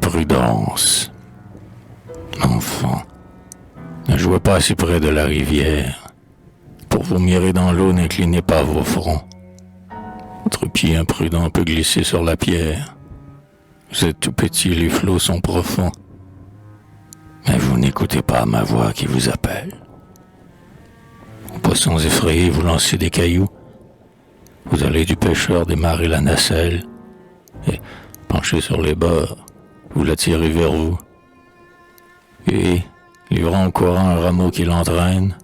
prudence. Enfant, ne jouez pas si près de la rivière. Pour vous mirer dans l'eau, n'inclinez pas vos fronts. Votre pied imprudent peut glisser sur la pierre. Vous êtes tout petit, les flots sont profonds. Mais vous n'écoutez pas ma voix qui vous appelle. Aux poissons effrayés, vous lancez des cailloux. Vous allez du pêcheur démarrer la nacelle et, penché sur les bords, vous la tirez vers vous. Et, livrant au courant un rameau qui l'entraîne,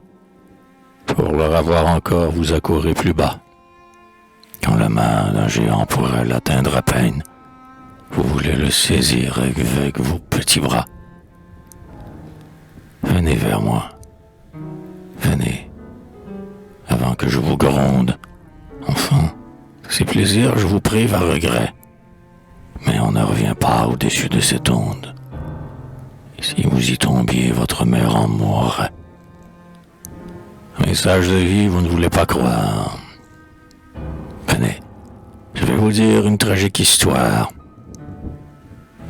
pour le revoir encore, vous accourez plus bas. Quand la main d'un géant pourrait l'atteindre à peine, vous voulez le saisir avec vos petits bras. Venez vers moi. Venez, avant que je vous gronde. Enfant, ces plaisirs, je vous prive à regret. Mais on ne revient pas au-dessus de cette onde. Et si vous y tombiez, votre mère en mourrait. Un message de vie, vous ne voulez pas croire. Venez, je vais vous dire une tragique histoire.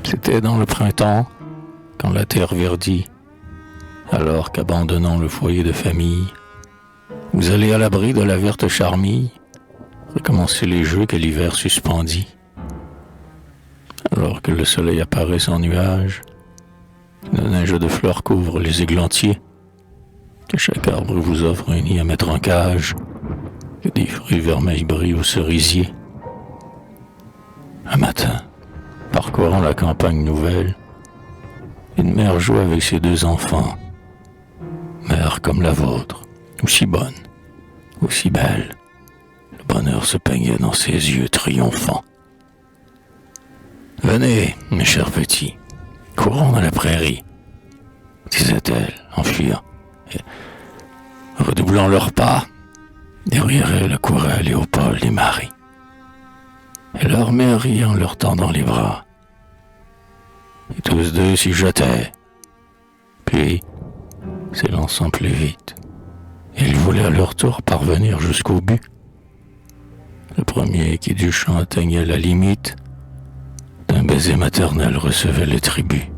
C'était dans le printemps, quand la terre verdit, alors qu'abandonnant le foyer de famille, vous allez à l'abri de la verte charmille, recommencer les jeux que l'hiver suspendit. Alors que le soleil apparaît sans nuage, la neige de fleurs couvre les églantiers, que chaque arbre vous offre un nid à mettre en cage, que des fruits vermeils brillent aux cerisiers. Un matin, parcourant la campagne nouvelle, une mère joue avec ses deux enfants. Mère comme la vôtre, aussi bonne, aussi belle. Le bonheur se peignait dans ses yeux triomphants. « Venez, mes chers petits, courons dans la prairie, » disait-elle en fuyant. Et, redoublant leurs pas, derrière elle couraient Léopold et Marie. Et leur mère riait en leur tendant les bras. Et tous deux s'y jetaient. Puis, s'élançant plus vite, ils voulaient à leur tour parvenir jusqu'au but. Le premier qui du champ atteignait la limite, d'un baiser maternel recevait le tribut.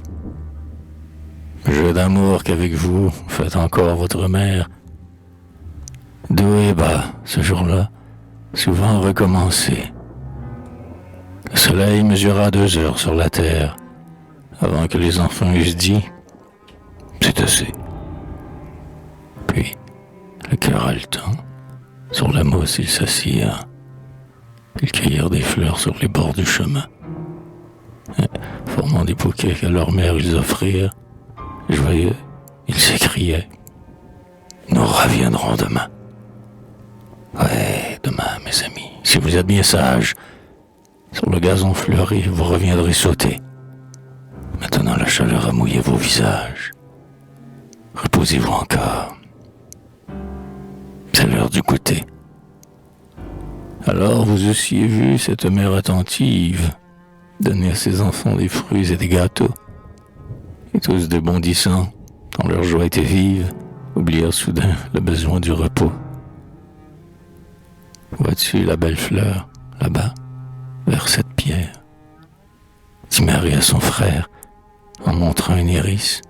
Jeu d'amour qu'avec vous faites encore votre mère. Doux et bas, ce jour-là, souvent recommencé. Le soleil mesura 2 heures sur la terre, avant que les enfants eussent dit « C'est assez ». Puis, le cœur haletant, sur la mousse ils s'assirent. Ils cueillirent des fleurs sur les bords du chemin. Et, formant des bouquets qu'à leur mère ils offrirent, joyeux, ils s'écriaient « Nous reviendrons demain ». Ouais, demain, mes amis, si vous êtes bien sages, sur le gazon fleuri, vous reviendrez sauter. Maintenant, la chaleur a mouillé vos visages. Reposez-vous encore. C'est l'heure du goûter. Alors vous eussiez vu cette mère attentive donner à ses enfants des fruits et des gâteaux. Et tous de bondissants, quand leur joie était vive, oublièrent soudain le besoin du repos. Vois-tu la belle fleur, là-bas, vers cette pierre, dit Marie à son frère, en montrant un iris.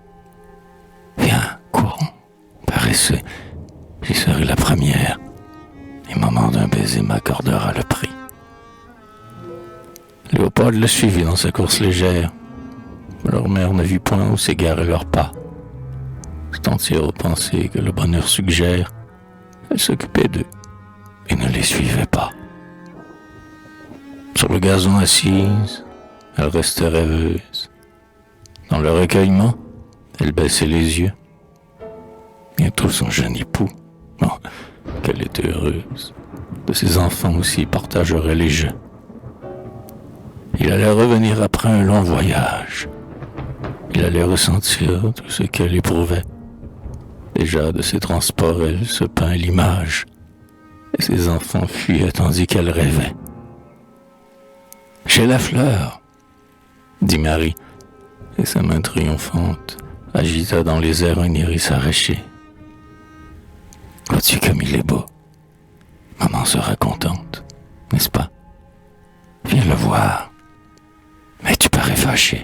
Viens, courons, paresseux, j'y serai la première, et moment d'un baiser m'accordera le prix. Léopold le suivit dans sa course légère. Leur mère ne vit point où s'égaraient leurs pas. Tout entière aux pensées que le bonheur suggère, elle s'occupait d'eux et ne les suivait pas. Sur le gazon assise, elle restait rêveuse. Dans le recueillement, elle baissait les yeux. Bientôt son jeune époux, oh, qu'elle était heureuse. De ses enfants aussi partageraient les jeux. Il allait revenir après un long voyage. Il allait ressentir tout ce qu'elle éprouvait. Déjà de ses transports, elle se peint l'image. Et ses enfants fuyaient tandis qu'elle rêvait. « J'ai la fleur !» dit Marie, et sa main triomphante agita dans les airs un iris arraché. « Vois-tu comme il est beau? Maman sera contente, n'est-ce pas? Viens le voir. Mais tu parais fâché.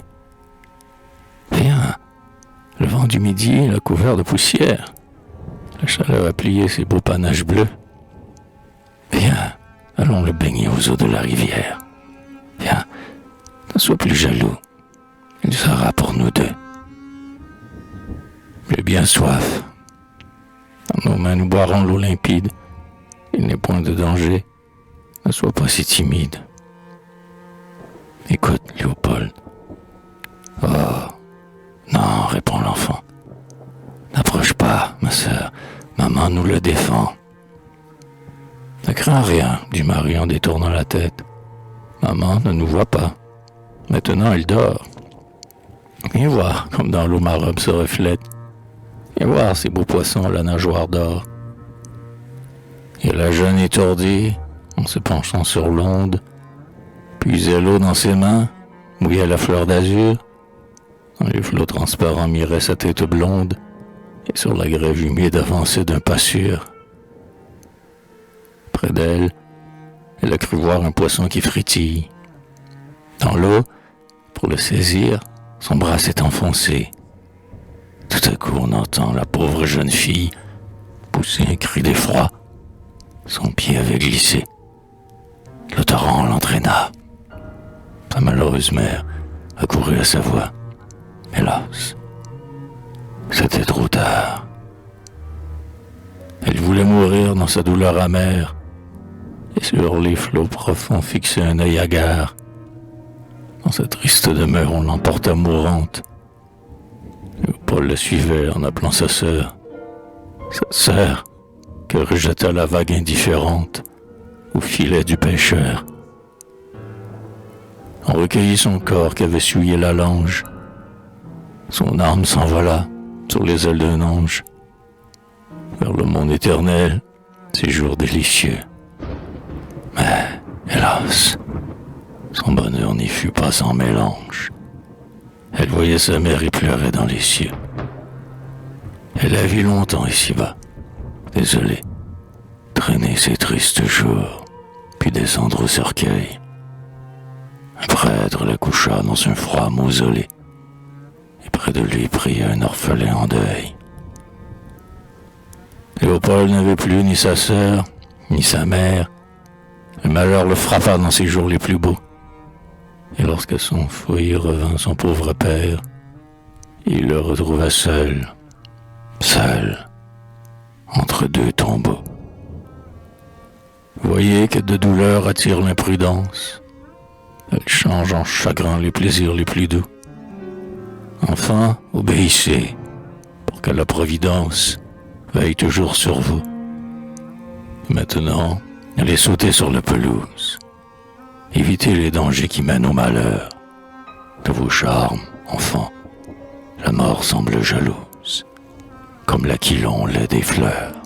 vent du midi l'a couvert de poussière. La chaleur a plié ses beaux panaches bleus. Viens, allons le baigner aux eaux de la rivière. Viens, ne sois plus jaloux. Il sera pour nous deux. J'ai bien soif. Dans nos mains, nous boirons l'eau limpide. Il n'est point de danger. Ne sois pas si timide. Écoute, Léopold. Oh, non, répond l'enfant. N'approche pas, ma sœur. Maman nous le défend. Ne crains rien, dit Marie en détournant la tête. Maman ne nous voit pas. Maintenant, elle dort. Viens voir comme dans l'eau ma robe se reflète. Viens voir ces beaux poissons à la nageoire d'or. Et la jeune étourdie, en se penchant sur l'onde, puisait l'eau dans ses mains, mouillait la fleur d'azur. Dans les flots transparents mirait sa tête blonde, et sur la grève humide avançait d'un pas sûr. Près d'elle, elle a cru voir un poisson qui frétille. Dans l'eau, pour le saisir, son bras s'est enfoncé. Tout à coup, on entend la pauvre jeune fille pousser un cri d'effroi. Son pied avait glissé. Le torrent l'entraîna. Sa malheureuse mère accourut à sa voix. Hélas, c'était trop tard. Elle voulait mourir dans sa douleur amère, et sur les flots profonds fixait un œil hagard. Dans sa triste demeure, on l'emporta mourante. Paul la suivait en appelant sa sœur que rejeta la vague indifférente au filet du pêcheur. On recueillit son corps qu'avait souillé la lange. Son âme s'envola sur les ailes d'un ange vers le monde éternel, séjour délicieux. Mais, hélas, son bonheur n'y fut pas sans mélange. Elle voyait sa mère et pleurait dans les cieux. Elle la vit longtemps ici-bas, désolée, traîner ses tristes jours, puis descendre au cercueil. Un prêtre la coucha dans un froid mausolée, et près de lui pria un orphelin en deuil. Léopold n'avait plus ni sa sœur, ni sa mère. Le malheur le frappa dans ses jours les plus beaux. Et lorsque son foyer revint son pauvre père, il le retrouva seul, entre deux tombeaux. Voyez que de douleur attire l'imprudence. Elle change en chagrin les plaisirs les plus doux. Enfin, obéissez, pour que la Providence veille toujours sur vous. Maintenant, allez sauter sur la pelouse. Évitez les dangers qui mènent au malheur. De vos charmes, enfants, la mort semble jalouse, comme l'aquilon lait des fleurs.